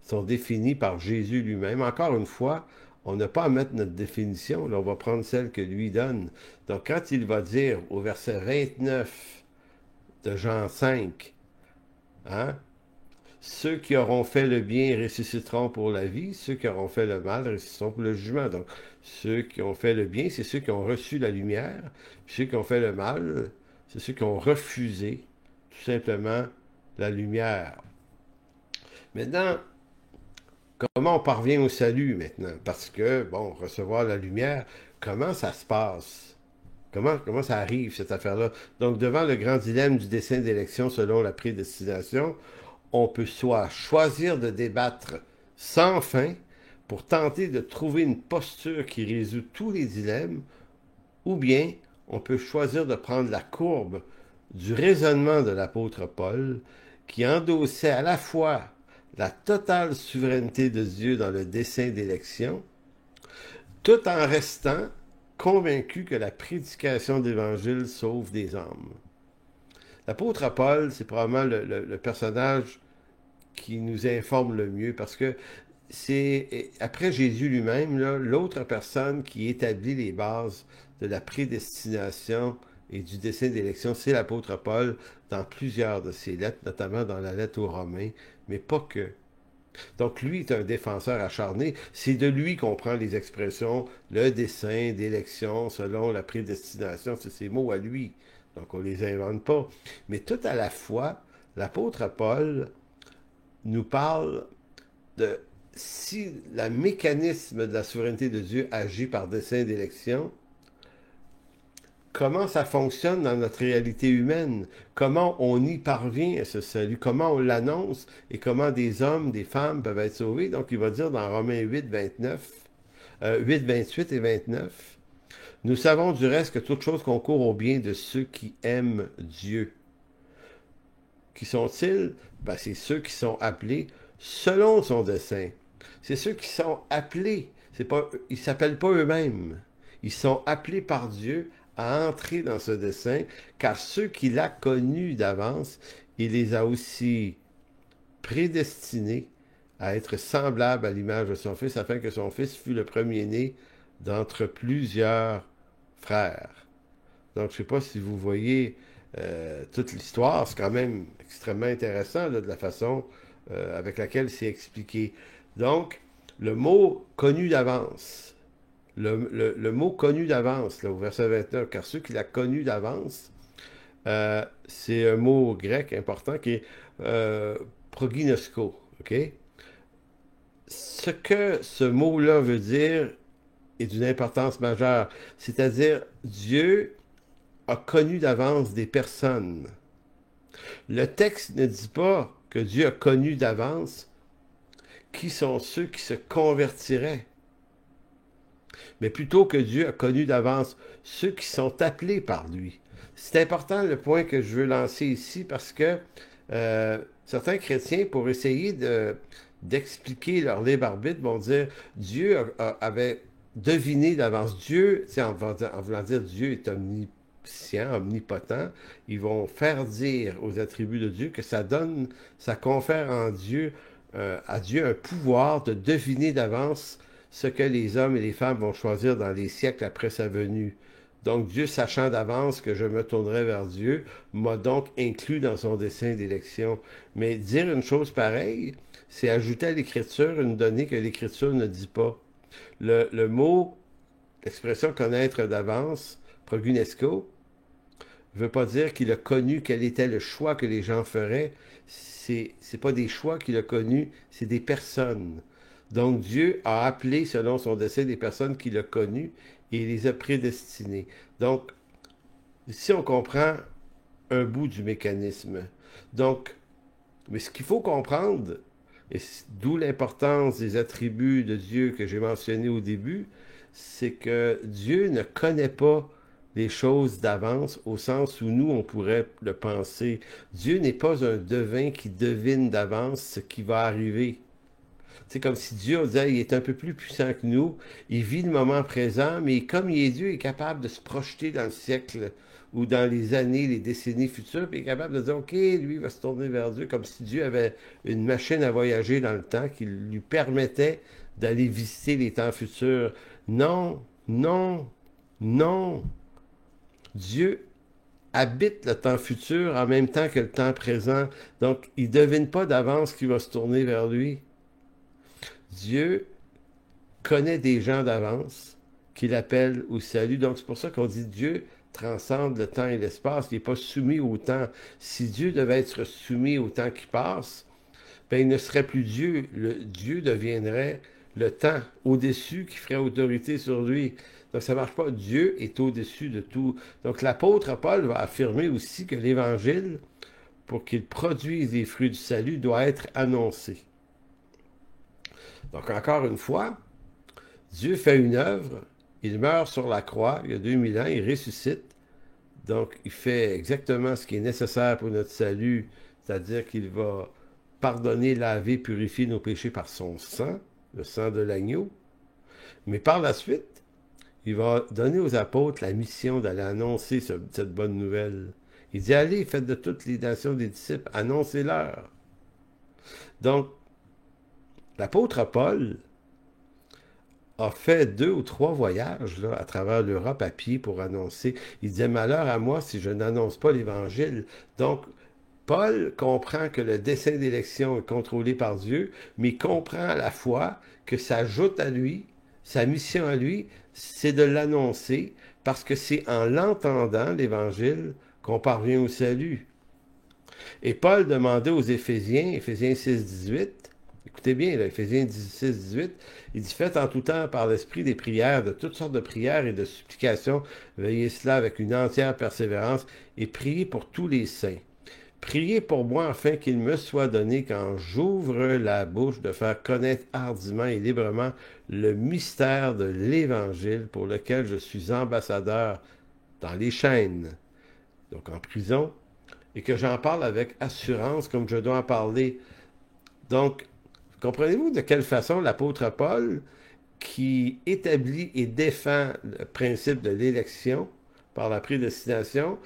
sont définis par Jésus lui-même. Encore une fois, on n'a pas à mettre notre définition, là, on va prendre celle que lui donne. Donc quand il va dire au verset 29, de Jean 5, hein? Ceux qui auront fait le bien ressusciteront pour la vie, ceux qui auront fait le mal ressusciteront pour le jugement. Donc, ceux qui ont fait le bien, c'est ceux qui ont reçu la lumière, puis ceux qui ont fait le mal, c'est ceux qui ont refusé tout simplement la lumière. Maintenant, comment on parvient au salut maintenant? Parce que, bon, recevoir la lumière, comment ça se passe? Comment ça arrive, cette affaire-là? Donc, devant le grand dilemme du dessein d'élection selon la prédestination, on peut soit choisir de débattre sans fin pour tenter de trouver une posture qui résout tous les dilemmes, ou bien on peut choisir de prendre la courbe du raisonnement de l'apôtre Paul, qui endossait à la fois la totale souveraineté de Dieu dans le dessein d'élection, tout en restant convaincu que la prédication de l'Évangile sauve des âmes. L'apôtre Paul, c'est probablement le personnage qui nous informe le mieux, parce que c'est, après Jésus lui-même, l'autre personne qui établit les bases de la prédestination et du dessein d'élection, c'est l'apôtre Paul dans plusieurs de ses lettres, notamment dans la lettre aux Romains, mais pas que. Donc lui est un défenseur acharné. C'est de lui qu'on prend les expressions le dessein d'élection selon la prédestination. C'est ses mots à lui. Donc on ne les invente pas. Mais tout à la fois, l'apôtre Paul nous parle de si le mécanisme de la souveraineté de Dieu agit par dessein d'élection, comment ça fonctionne dans notre réalité humaine, comment on y parvient à ce salut, comment on l'annonce et comment des hommes, des femmes peuvent être sauvés. Donc il va dire dans Romains 8, 29, 8, 28 et 29, nous savons du reste que toute chose concourt au bien de ceux qui aiment Dieu. Qui sont-ils? Ben, c'est ceux qui sont appelés selon son dessein. C'est ceux qui sont appelés. Ils ne s'appellent pas eux-mêmes. Ils sont appelés par Dieu à entrer dans ce dessein, car ceux qu'il a connus d'avance, il les a aussi prédestinés à être semblables à l'image de son Fils, afin que son Fils fût le premier-né d'entre plusieurs frères. Donc, je ne sais pas si vous voyez toute l'histoire, c'est quand même extrêmement intéressant là, de la façon avec laquelle c'est expliqué. Donc, le mot connu d'avance, le mot connu d'avance, là, au verset 29, car ceux qui l'ont connu d'avance, c'est un mot grec important qui est proginosko. OK? Ce que ce mot-là veut dire est d'une importance majeure, c'est-à-dire Dieu a connu d'avance des personnes. Le texte ne dit pas que Dieu a connu d'avance qui sont ceux qui se convertiraient, mais plutôt que Dieu a connu d'avance ceux qui sont appelés par lui. C'est important le point que je veux lancer ici parce que certains chrétiens, pour essayer d'expliquer leur libre arbitre, vont dire Dieu avait deviné d'avance. Dieu, en voulant dire Dieu est omniscient, omnipotent, ils vont faire dire aux attributs de Dieu que ça confère à Dieu un pouvoir de deviner d'avance ce que les hommes et les femmes vont choisir dans les siècles après sa venue. Donc Dieu, sachant d'avance que je me tournerai vers Dieu, m'a donc inclus dans son dessein d'élection. Mais dire une chose pareille, c'est ajouter à l'Écriture une donnée que l'Écriture ne dit pas. Le mot, l'expression connaître d'avance, progunesco, ne veut pas dire qu'il a connu quel était le choix que les gens feraient. C'est pas des choix qu'il a connus, c'est des personnes. Donc Dieu a appelé selon son dessein des personnes qu'il a connues et il les a prédestinées. Donc, ici on comprend un bout du mécanisme. Donc, mais ce qu'il faut comprendre, et d'où l'importance des attributs de Dieu que j'ai mentionnés au début, c'est que Dieu ne connaît pas les choses d'avance au sens où nous, on pourrait le penser. Dieu n'est pas un devin qui devine d'avance ce qui va arriver. C'est comme si Dieu, on disait, il est un peu plus puissant que nous, il vit le moment présent, mais comme il est Dieu, il est capable de se projeter dans le siècle ou dans les années, les décennies futures, puis il est capable de dire, OK, lui, il va se tourner vers Dieu, comme si Dieu avait une machine à voyager dans le temps qui lui permettait d'aller visiter les temps futurs. Non, non, non. Dieu habite le temps futur en même temps que le temps présent. Donc, il ne devine pas d'avance qu'il va se tourner vers lui. Dieu connaît des gens d'avance qu'il appelle au salut. Donc, c'est pour ça qu'on dit Dieu transcende le temps et l'espace. Il n'est pas soumis au temps. Si Dieu devait être soumis au temps qui passe, ben, il ne serait plus Dieu. Dieu deviendrait le temps au-dessus qui ferait autorité sur lui. Donc, ça ne marche pas. Dieu est au-dessus de tout. Donc, l'apôtre Paul va affirmer aussi que l'Évangile, pour qu'il produise les fruits du salut, doit être annoncé. Donc, encore une fois, Dieu fait une œuvre, il meurt sur la croix il y a 2000 ans, il ressuscite. Donc, il fait exactement ce qui est nécessaire pour notre salut, c'est-à-dire qu'il va pardonner, laver, purifier nos péchés par son sang, le sang de l'agneau. Mais par la suite, il va donner aux apôtres la mission d'aller annoncer cette bonne nouvelle. Il dit, allez, faites de toutes les nations des disciples, annoncez-leur. Donc, l'apôtre Paul a fait 2 ou 3 voyages là, à travers l'Europe à pied pour annoncer. Il disait, malheur à moi si je n'annonce pas l'Évangile. Donc, Paul comprend que le dessein d'élection est contrôlé par Dieu, mais il comprend à la fois que ça ajoute à lui, sa mission à lui, c'est de l'annoncer, parce que c'est en l'entendant, l'Évangile, qu'on parvient au salut. Et Paul demandait aux Éphésiens, Éphésiens 6, 18, écoutez bien, là, Éphésiens 6, 18, il dit, faites en tout temps par l'Esprit des prières, de toutes sortes de prières et de supplications, veillez cela avec une entière persévérance, et priez pour tous les saints. Priez pour moi afin qu'il me soit donné, quand j'ouvre la bouche, de faire connaître hardiment et librement le mystère de l'Évangile pour lequel je suis ambassadeur dans les chaînes, donc en prison, et que j'en parle avec assurance comme je dois en parler. Donc, comprenez-vous de quelle façon l'apôtre Paul, qui établit et défend le principe de l'élection par la prédestination,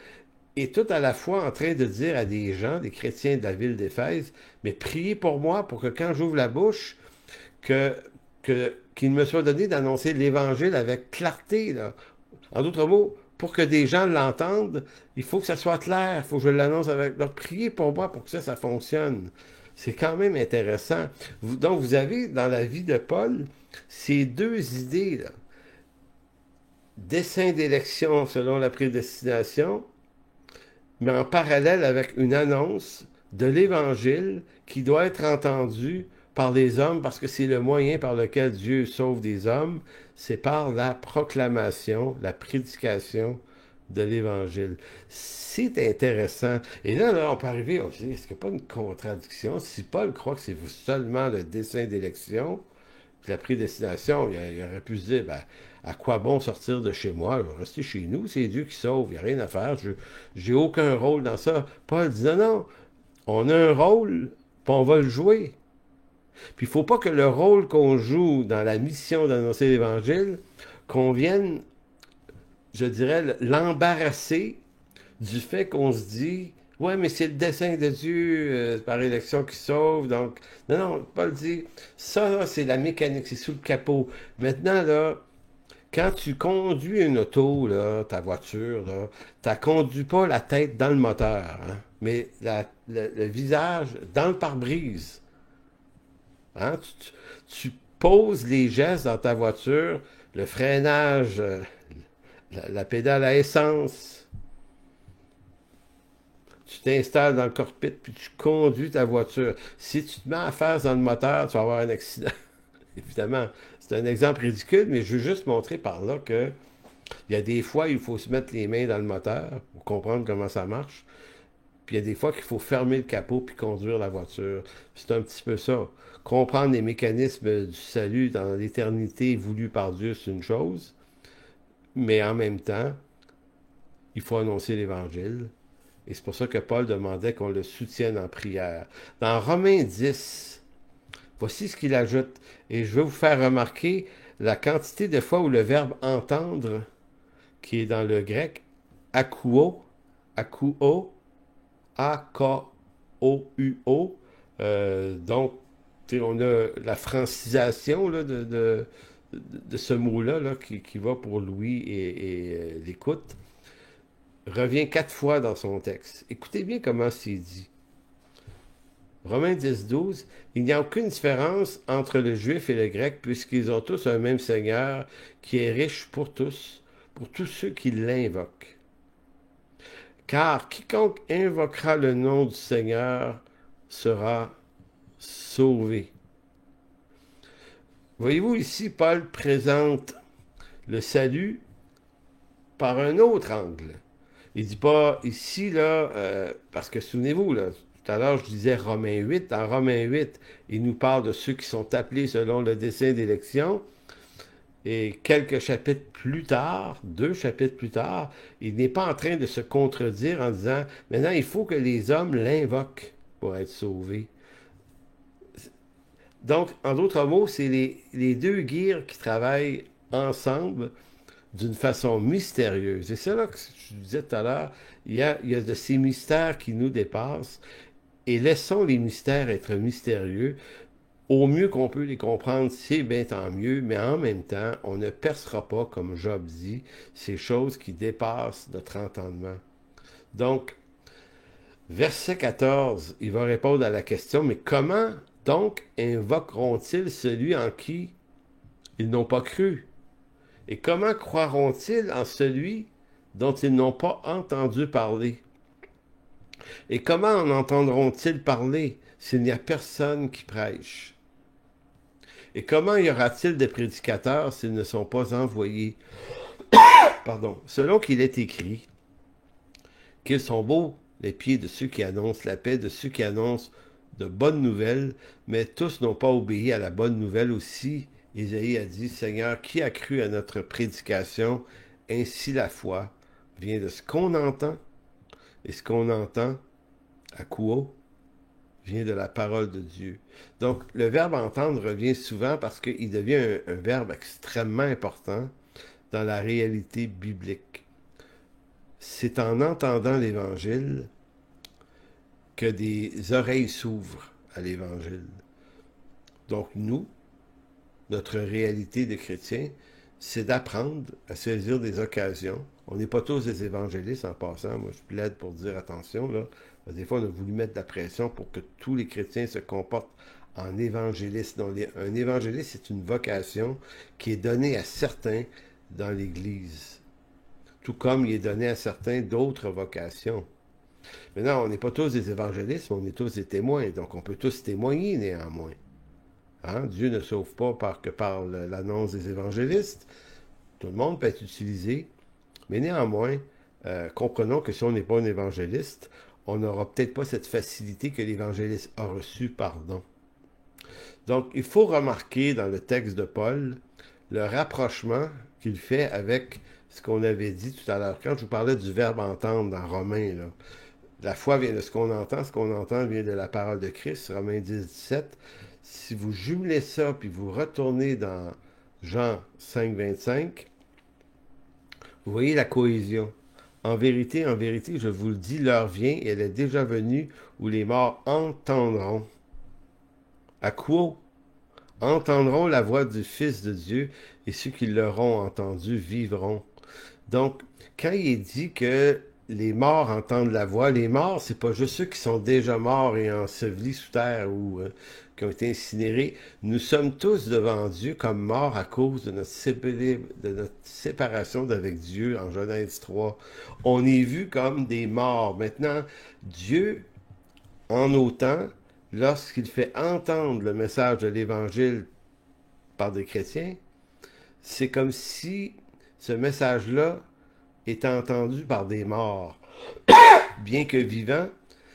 est tout à la fois en train de dire à des gens, des chrétiens de la ville d'Éphèse, mais priez pour moi pour que quand j'ouvre la bouche, qu'il me soit donné d'annoncer l'Évangile avec clarté. Là. En d'autres mots, pour que des gens l'entendent, il faut que ça soit clair, il faut que je l'annonce avec... Donc, priez pour moi pour que ça fonctionne. C'est quand même intéressant. Donc, vous avez dans la vie de Paul ces 2 idées, là. Dessein d'élection selon la prédestination, mais en parallèle avec une annonce de l'Évangile qui doit être entendue par les hommes, parce que c'est le moyen par lequel Dieu sauve des hommes, c'est par la proclamation, la prédication de l'Évangile. C'est intéressant. Et là, on peut arriver, on se dit, est-ce qu'il n'y a pas une contradiction? Si Paul croit que c'est seulement le dessein d'élection, la prédestination, il aurait pu se dire, ben, à quoi bon sortir de chez moi? Je vais rester chez nous, c'est Dieu qui sauve, il n'y a rien à faire, j'ai aucun rôle dans ça. Paul dit, non, non, on a un rôle, puis on va le jouer. Puis il ne faut pas que le rôle qu'on joue dans la mission d'annoncer l'Évangile, qu'on vienne, je dirais, l'embarrasser du fait qu'on se dit, ouais, mais c'est le dessein de Dieu par élection qui sauve. Donc, non, non, Paul dit, ça, là, c'est la mécanique, c'est sous le capot. Maintenant, là, quand tu conduis une auto, là, ta voiture, là, tu ne conduis pas la tête dans le moteur, hein, mais le visage dans le pare-brise. Hein? Tu poses les gestes dans ta voiture, le freinage, la pédale à essence. Tu t'installes dans le cockpit, puis tu conduis ta voiture. Si tu te mets à faire dans le moteur, tu vas avoir un accident. Évidemment, c'est un exemple ridicule, mais je veux juste montrer par là que il y a des fois, il faut se mettre les mains dans le moteur pour comprendre comment ça marche. Puis il y a des fois qu'il faut fermer le capot puis conduire la voiture. C'est un petit peu ça. Comprendre les mécanismes du salut dans l'éternité voulue par Dieu, c'est une chose. Mais en même temps, il faut annoncer l'Évangile. Et c'est pour ça que Paul demandait qu'on le soutienne en prière. Dans Romains 10, voici ce qu'il ajoute. Et je vais vous faire remarquer la quantité de fois où le verbe entendre, qui est dans le grec, akouo, akouo, A-K-O-U-O. Donc, on a la francisation là, de ce mot-là là, qui va pour Louis et l'écoute. Revient 4 fois dans son texte. Écoutez bien comment c'est dit. Romains 10, 12, il n'y a aucune différence entre le juif et le grec, puisqu'ils ont tous un même Seigneur qui est riche pour tous ceux qui l'invoquent. Car quiconque invoquera le nom du Seigneur sera sauvé. Voyez-vous ici, Paul présente le salut par un autre angle. Il dit pas ici, là, parce que souvenez-vous, là, tout à l'heure, je disais Romains 8. Dans Romains 8, il nous parle de ceux qui sont appelés selon le dessein d'élection. Et quelques chapitres plus tard, 2 chapitres plus tard, il n'est pas en train de se contredire en disant maintenant, il faut que les hommes l'invoquent pour être sauvés. Donc, en d'autres mots, c'est les deux guirs qui travaillent ensemble d'une façon mystérieuse. Et c'est là que je disais tout à l'heure, il y a de ces mystères qui nous dépassent. Et laissons les mystères être mystérieux. Au mieux qu'on peut les comprendre, c'est bien tant mieux, mais en même temps, on ne percera pas, comme Job dit, ces choses qui dépassent notre entendement. Donc, verset 14, il va répondre à la question, mais comment donc invoqueront-ils celui en qui ils n'ont pas cru? Et comment croiront-ils en celui dont ils n'ont pas entendu parler? Et comment en entendront-ils parler s'il n'y a personne qui prêche? Et comment y aura-t-il des prédicateurs s'ils ne sont pas envoyés? Pardon. Selon qu'il est écrit, qu'ils sont beaux les pieds de ceux qui annoncent la paix, de ceux qui annoncent de bonnes nouvelles, mais tous n'ont pas obéi à la bonne nouvelle aussi. Isaïe a dit, Seigneur, qui a cru à notre prédication? Ainsi la foi vient de ce qu'on entend, et ce qu'on entend, à quoi? Vient de la parole de Dieu. Donc, le verbe entendre revient souvent parce qu'il devient un verbe extrêmement important dans la réalité biblique. C'est en entendant l'Évangile que des oreilles s'ouvrent à l'Évangile. Donc, nous, notre réalité de chrétiens, c'est d'apprendre à saisir des occasions. On n'est pas tous des évangélistes en passant. Moi, je plaide pour dire attention, là. Des fois, on a voulu mettre de la pression pour que tous les chrétiens se comportent en évangélistes. Un évangéliste, c'est une vocation qui est donnée à certains dans l'Église, tout comme il est donné à certains d'autres vocations. Maintenant, on n'est pas tous des évangélistes, mais on est tous des témoins, donc on peut tous témoigner néanmoins. Hein? Dieu ne sauve pas par l'annonce des évangélistes. Tout le monde peut être utilisé, mais néanmoins, comprenons que si on n'est pas un évangéliste, on n'aura peut-être pas cette facilité que l'évangéliste a reçue, pardon. Donc, il faut remarquer dans le texte de Paul le rapprochement qu'il fait avec ce qu'on avait dit tout à l'heure. Quand je vous parlais du verbe entendre dans Romains, là, la foi vient de ce qu'on entend vient de la parole de Christ, Romains 10, 17. Si vous jumelez ça, puis vous retournez dans Jean 5, 25, vous voyez la cohésion. En vérité, je vous le dis, l'heure vient, et elle est déjà venue, où les morts entendront. À quoi? Entendront la voix du Fils de Dieu, et ceux qui l'auront entendu vivront. Donc, quand il est dit que les morts entendent la voix, les morts, c'est pas juste ceux qui sont déjà morts et ensevelis sous terre ou qui ont été incinérés. Nous sommes tous devant Dieu comme morts à cause de notre séparation d'avec Dieu en Genèse 3. On est vu comme des morts. Maintenant, Dieu, en nos temps, lorsqu'il fait entendre le message de l'Évangile par des chrétiens, c'est comme si ce message-là est entendu par des morts. Bien que vivants,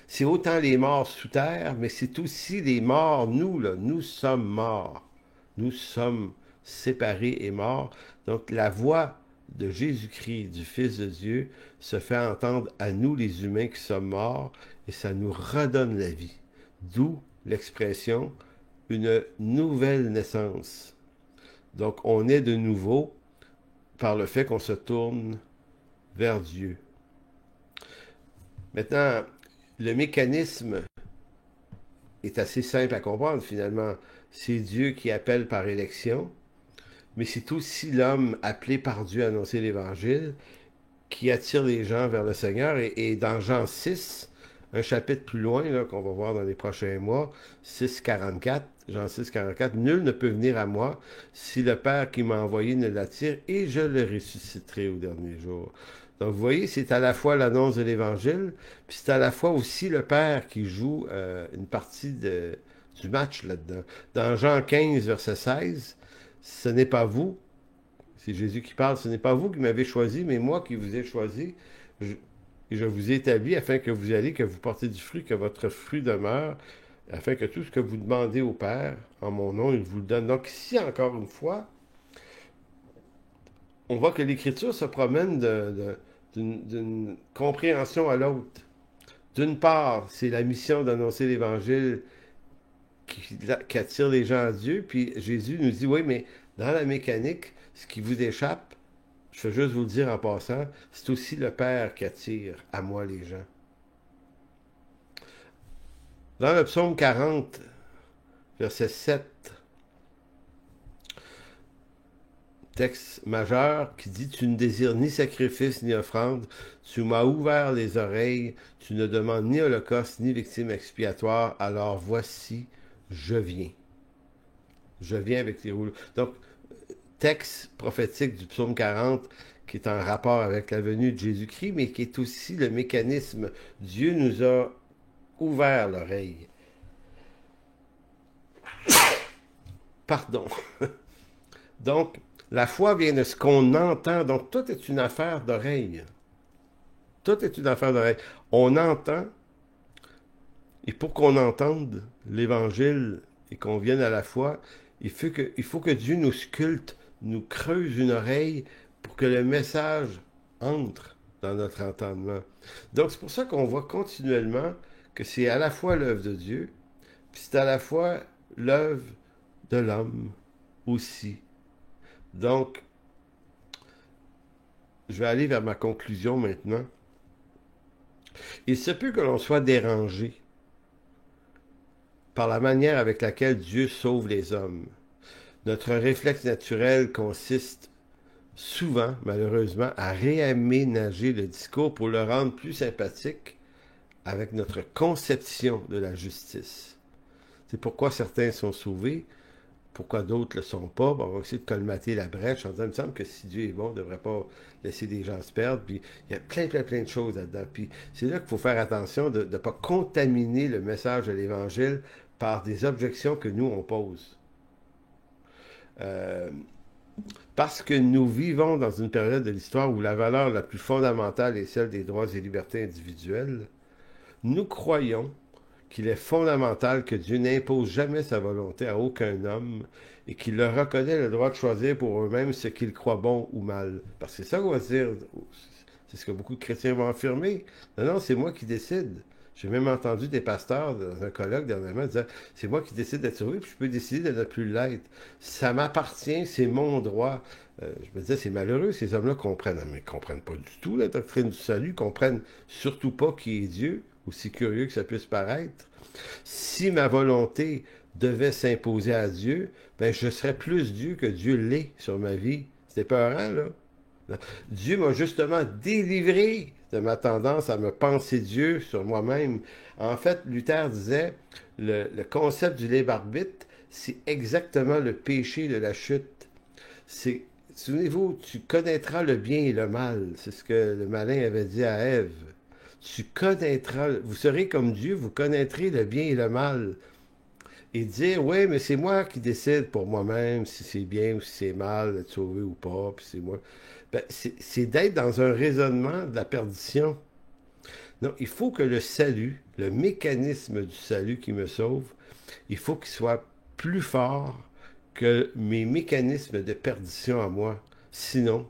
c'est autant les morts sous terre, mais c'est aussi les morts, nous, là, nous sommes morts. Nous sommes séparés et morts. Donc la voix de Jésus-Christ, du Fils de Dieu, se fait entendre à nous, les humains qui sommes morts, et ça nous redonne la vie. D'où l'expression une nouvelle naissance. Donc on est de nouveau par le fait qu'on se tourne vers Dieu. Maintenant, le mécanisme est assez simple à comprendre finalement. C'est Dieu qui appelle par élection, mais c'est aussi l'homme appelé par Dieu à annoncer l'Évangile qui attire les gens vers le Seigneur. Et dans Jean 6, un chapitre plus loin, qu'on va voir dans les prochains mois, 6,44, Jean 6, 44, nul ne peut venir à moi si le Père qui m'a envoyé ne l'attire, et je le ressusciterai au dernier jour. Donc, vous voyez, c'est à la fois l'annonce de l'Évangile, puis c'est à la fois aussi le Père qui joue une partie du match là-dedans. Dans Jean 15, verset 16, ce n'est pas vous C'est Jésus qui parle. Ce n'est pas vous qui m'avez choisi, mais moi qui vous ai choisi. Je, je vous ai établi afin que vous alliez, que vous portez du fruit, que votre fruit demeure, afin que tout ce que vous demandez au Père, en mon nom, il vous le donne. Donc ici, encore une fois, on voit que l'Écriture se promène d'une compréhension à l'autre. D'une part, c'est la mission d'annoncer l'Évangile qui attire les gens à Dieu, puis Jésus nous dit, oui, mais dans la mécanique, ce qui vous échappe, je veux juste vous le dire en passant, c'est aussi le Père qui attire à moi les gens. Dans le psaume 40, verset 7, texte majeur qui dit « Tu ne désires ni sacrifice ni offrande, tu m'as ouvert les oreilles, tu ne demandes ni holocauste ni victime expiatoire, alors voici, je viens. » Je viens avec les rouleaux. Donc, texte prophétique du psaume 40 qui est en rapport avec la venue de Jésus-Christ, mais qui est aussi le mécanisme. Dieu nous a ouvert l'oreille. Pardon. Donc, la foi vient de ce qu'on entend. Donc, tout est une affaire d'oreille. Tout est une affaire d'oreille. On entend, et pour qu'on entende l'Évangile et qu'on vienne à la foi, il faut que Dieu nous sculpte, nous creuse une oreille pour que le message entre dans notre entendement. Donc, c'est pour ça qu'on voit continuellement que c'est à la fois l'œuvre de Dieu, puis c'est à la fois l'œuvre de l'homme aussi. Donc, je vais aller vers ma conclusion maintenant. Il se peut que l'on soit dérangé par la manière avec laquelle Dieu sauve les hommes. Notre réflexe naturel consiste souvent, malheureusement, à réaménager le discours pour le rendre plus sympathique avec notre conception de la justice. C'est pourquoi certains sont sauvés, pourquoi d'autres ne le sont pas. Bon, on va essayer de colmater la brèche en disant, il me semble que si Dieu est bon, on ne devrait pas laisser des gens se perdre. Puis il y a plein de choses là-dedans. Puis c'est là qu'il faut faire attention de ne pas contaminer le message de l'Évangile par des objections que nous, on pose. Parce que nous vivons dans une période de l'histoire où la valeur la plus fondamentale est celle des droits et libertés individuelles, nous croyons qu'il est fondamental que Dieu n'impose jamais sa volonté à aucun homme et qu'il leur reconnaît le droit de choisir pour eux-mêmes ce qu'ils croient bon ou mal. Parce que c'est ça qu'on va dire, c'est ce que beaucoup de chrétiens vont affirmer. Non, c'est moi qui décide. J'ai même entendu des pasteurs dans un colloque dernièrement dire « C'est moi qui décide d'être sauvé, puis je peux décider de ne plus l'être. Ça m'appartient, c'est mon droit. » Je me disais, c'est malheureux, ces hommes-là comprennent. Mais ils ne comprennent pas du tout la doctrine du salut, ils comprennent surtout pas qui est Dieu, aussi curieux que ça puisse paraître. Si ma volonté devait s'imposer à Dieu, ben je serais plus Dieu que Dieu l'est sur ma vie. C'est peurant, là. Dieu m'a justement délivré de ma tendance à me penser Dieu sur moi-même. En fait, Luther disait, le concept du libre arbitre, c'est exactement le péché de la chute. Souvenez-vous, tu connaîtras le bien et le mal. C'est ce que le malin avait dit à Ève. Tu connaîtras, vous serez comme Dieu, vous connaîtrez le bien et le mal. Et dire, oui, mais c'est moi qui décide pour moi-même si c'est bien ou si c'est mal, d'être sauvé ou pas, puis c'est moi. Ben, c'est d'être dans un raisonnement de la perdition. Non, il faut que le salut, le mécanisme du salut qui me sauve, il faut qu'il soit plus fort que mes mécanismes de perdition à moi. Sinon,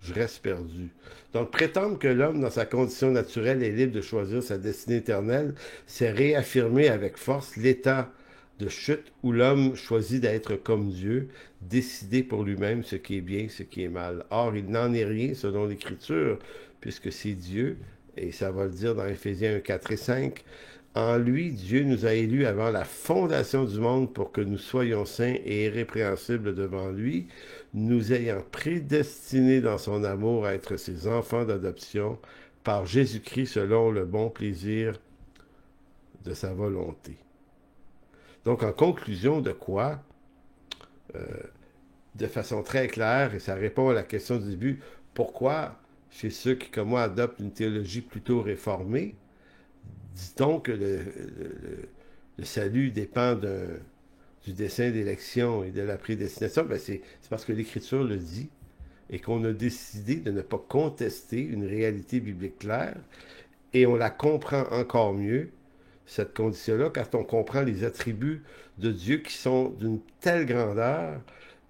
je reste perdu. Donc, prétendre que l'homme, dans sa condition naturelle, est libre de choisir sa destinée éternelle, c'est réaffirmer avec force l'état de chute où l'homme choisit d'être comme Dieu, décider pour lui-même ce qui est bien, ce qui est mal. Or, il n'en est rien selon l'Écriture, puisque c'est Dieu, et ça va le dire dans Éphésiens 1, 4 et 5, en lui, Dieu nous a élus avant la fondation du monde pour que nous soyons saints et irrépréhensibles devant lui, nous ayant prédestinés dans son amour à être ses enfants d'adoption par Jésus-Christ selon le bon plaisir de sa volonté. Donc, en conclusion de quoi, de façon très claire, et ça répond à la question du début, pourquoi, chez ceux qui, comme moi, adoptent une théologie plutôt réformée, dit-on que le salut dépend du dessein d'élection et de la prédestination, ben c'est parce que l'Écriture le dit et qu'on a décidé de ne pas contester une réalité biblique claire et on la comprend encore mieux, cette condition-là, quand on comprend les attributs de Dieu qui sont d'une telle grandeur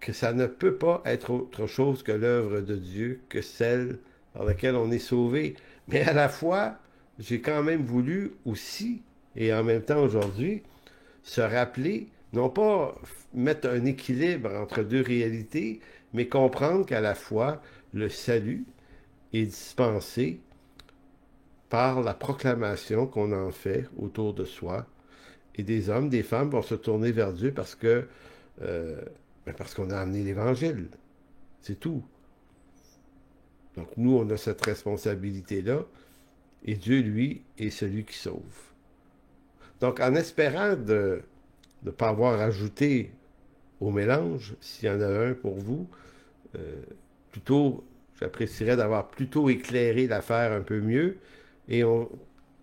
que ça ne peut pas être autre chose que l'œuvre de Dieu, que celle par laquelle on est sauvé. Mais à la fois, j'ai quand même voulu aussi, et en même temps aujourd'hui, se rappeler, non pas mettre un équilibre entre deux réalités, mais comprendre qu'à la fois, le salut est dispensé par la proclamation qu'on en fait autour de soi. Et des hommes, des femmes vont se tourner vers Dieu euh, parce qu'on a amené l'Évangile. C'est tout. Donc nous, on a cette responsabilité-là. Et Dieu, lui, est celui qui sauve. Donc en espérant de ne pas avoir ajouté au mélange, s'il y en a un pour vous, euh, plutôt, j'apprécierais d'avoir plutôt éclairé l'affaire un peu mieux. Et on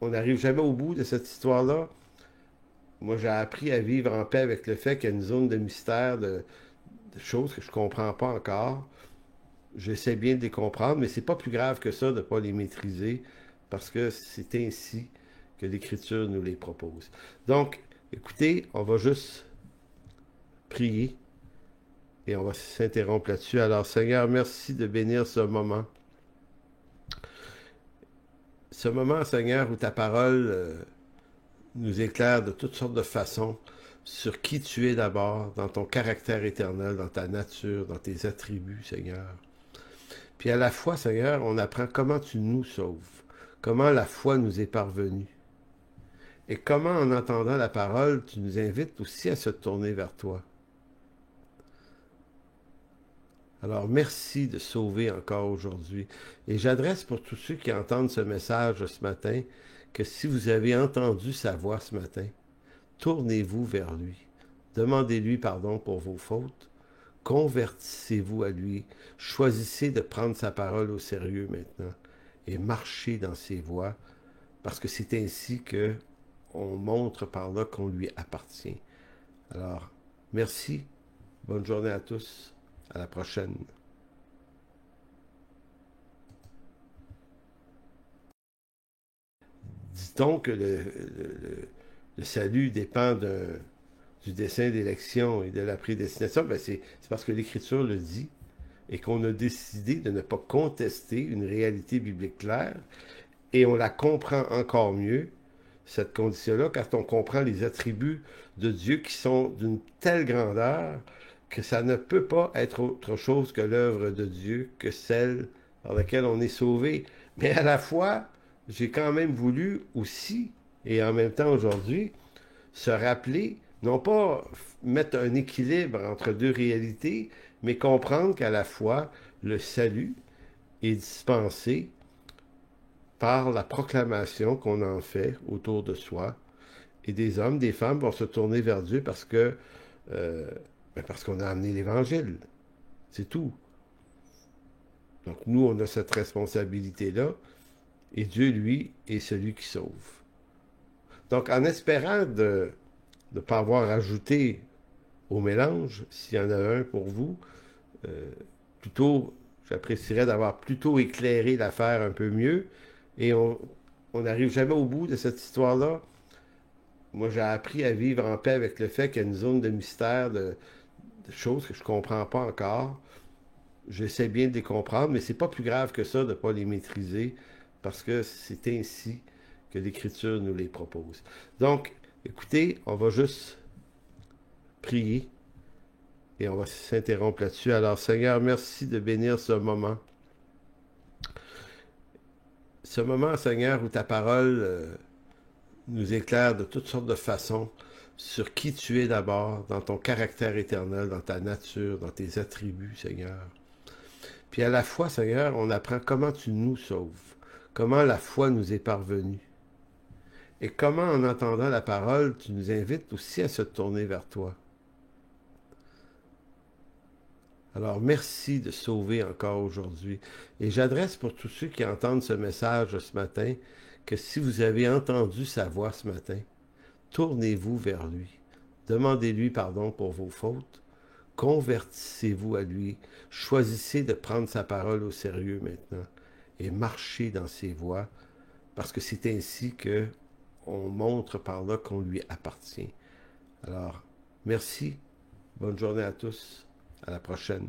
n'arrive jamais au bout de cette histoire-là. Moi, j'ai appris à vivre en paix avec le fait qu'il y a une zone de mystère, de choses que je ne comprends pas encore. J'essaie bien de les comprendre, mais c'est pas plus grave que ça de ne pas les maîtriser, parce que c'est ainsi que l'Écriture nous les propose. Donc, écoutez, on va juste prier et on va s'interrompre là-dessus. Alors, Seigneur, merci de bénir ce moment. Ce moment, Seigneur, où ta parole nous éclaire de toutes sortes de façons sur qui tu es d'abord, dans ton caractère éternel, dans ta nature, dans tes attributs, Seigneur. Puis à la fois, Seigneur, on apprend comment tu nous sauves, comment la foi nous est parvenue, et comment, en entendant la parole, tu nous invites aussi à se tourner vers toi. Alors, merci de sauver encore aujourd'hui. Et j'adresse pour tous ceux qui entendent ce message ce matin, que si vous avez entendu sa voix ce matin, tournez-vous vers lui. Demandez-lui pardon pour vos fautes. Convertissez-vous à lui. Choisissez de prendre sa parole au sérieux maintenant et marchez dans ses voies, parce que c'est ainsi que on montre par là qu'on lui appartient. Alors, merci. Bonne journée à tous. À la prochaine. Dit-on que le salut dépend du dessein d'élection et de la prédestination? Ben c'est parce que l'Écriture le dit et qu'on a décidé de ne pas contester une réalité biblique claire et on la comprend encore mieux, cette condition-là, quand on comprend les attributs de Dieu qui sont d'une telle grandeur que ça ne peut pas être autre chose que l'œuvre de Dieu, que celle par laquelle on est sauvé. Mais à la fois, j'ai quand même voulu aussi, et en même temps aujourd'hui, se rappeler, non pas mettre un équilibre entre deux réalités, mais comprendre qu'à la fois, le salut est dispensé par la proclamation qu'on en fait autour de soi. Et des hommes, des femmes vont se tourner vers Dieu euh, parce qu'on a amené l'Évangile. C'est tout. Donc nous, on a cette responsabilité-là. Et Dieu, lui, est celui qui sauve. Donc en espérant de ne pas avoir ajouté au mélange, s'il y en a un pour vous, euh, plutôt, j'apprécierais d'avoir plutôt éclairé l'affaire un peu mieux. Et on n'arrive jamais au bout de cette histoire-là. Moi, j'ai appris à vivre en paix avec le fait qu'il y a une zone de mystère, de choses que je ne comprends pas encore. J'essaie bien de les comprendre, mais c'est pas plus grave que ça de ne pas les maîtriser, parce que c'est ainsi que l'Écriture nous les propose. Donc, écoutez, on va juste prier et on va s'interrompre là-dessus. Alors, Seigneur, merci de bénir ce moment. Ce moment, Seigneur, où ta parole nous éclaire de toutes sortes de façons sur qui tu es d'abord, dans ton caractère éternel, dans ta nature, dans tes attributs, Seigneur. Puis à la fois, Seigneur, on apprend comment tu nous sauves, comment la foi nous est parvenue, et comment, en entendant la parole, tu nous invites aussi à se tourner vers toi. Alors, merci de sauver encore aujourd'hui. Et j'adresse pour tous ceux qui entendent ce message ce matin, que si vous avez entendu sa voix ce matin, tournez-vous vers lui. Demandez-lui pardon pour vos fautes. Convertissez-vous à lui. Choisissez de prendre sa parole au sérieux maintenant et marchez dans ses voies parce que c'est ainsi que on montre par là qu'on lui appartient. Alors, merci. Bonne journée à tous. À la prochaine.